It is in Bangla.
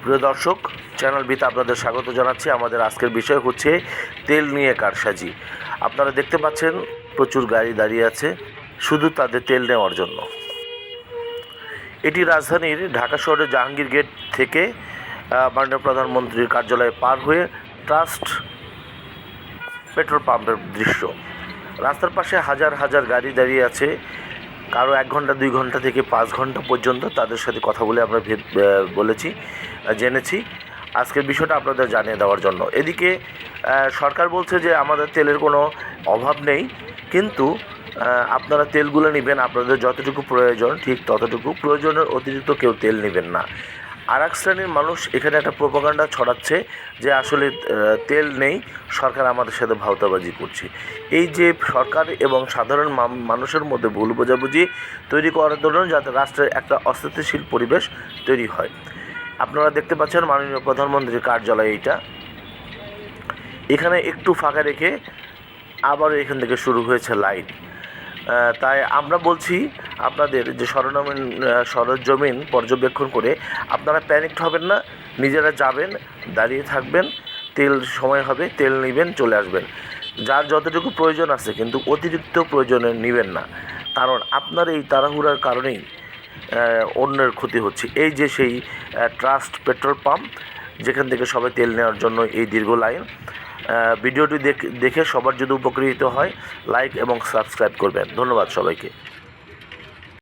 প্রিয় দর্শক, চ্যানেল বিতে আপনাদের স্বাগত জানাচ্ছি। আমাদের আজকের বিষয় হচ্ছে তেল নিয়ে কারসাজি। আপনারা দেখতে পাচ্ছেন প্রচুর গাড়ি দাঁড়িয়ে আছে শুধু তাদের তেল নেওয়ার জন্য। এটি রাজধানীর ঢাকা শহরের জাহাঙ্গীর গেট থেকে মাননীয় প্রধানমন্ত্রীর কার্যালয়ে পার হয়ে ট্রাস্ট পেট্রোল পাম্পের দৃশ্য। রাস্তার পাশে হাজার হাজার গাড়ি দাঁড়িয়ে আছে, কারো 1 ঘন্টা 2 ঘন্টা থেকে 5 ঘন্টা পর্যন্ত। তাদের সাথে কথা বলে আমরা জেনেছি আজকের বিষয়টা আপনাদের জানিয়ে দেওয়ার জন্য। এদিকে সরকার বলছে যে আমাদের তেলের কোনো অভাব নেই, কিন্তু আপনারা তেলগুলো নেবেন আপনাদের যতটুকু প্রয়োজন, ঠিক ততটুকু, প্রয়োজনের অতিরিক্ত কেউ তেল নেবেন না। আর এক শ্রেণীর মানুষ এখানে একটা প্রোপাগান্ডা ছড়াচ্ছে যে আসলে তেল নেই, সরকার আমাদের সাথে ভাওতাবাজি করছে। এই যে সরকার এবং সাধারণ মানুষের মধ্যে ভুল বোঝাবুঝি তৈরি করার জন্য যাতে রাষ্ট্রের একটা অস্থিতিশীল পরিবেশ তৈরি হয়। আপনারা দেখতে পাচ্ছেন মাননীয় প্রধানমন্ত্রীর কার্যালয় এইটা। এখানে একটু ফাঁকা রেখে আবারও এখান থেকে শুরু হয়েছে লাইন। তাই আমরা বলছি আপনাদের যে সরজমিন পর্যবেক্ষণ করে আপনারা প্যানিকড হবেন না, নিজেরা যাবেন, দাঁড়িয়ে থাকবেন, তেল সময় হবে তেল নেবেন, চলে আসবেন। যার যতটুকু প্রয়োজন আছে, কিন্তু অতিরিক্ত প্রয়োজনে নেবেন না, কারণ আপনার এই তাড়াহুড়ার কারণেই অন্যের ক্ষতি হচ্ছে। এই যে সেই ট্রাস্ট পেট্রোল পাম্প, যেখান থেকে সবাই তেল নেওয়ার জন্য এই দীর্ঘ লাইন। ভিডিওটি দেখে সবার যদি উপকৃত হয়, লাইক এবং সাবস্ক্রাইব করবেন। ধন্যবাদ সবাইকে।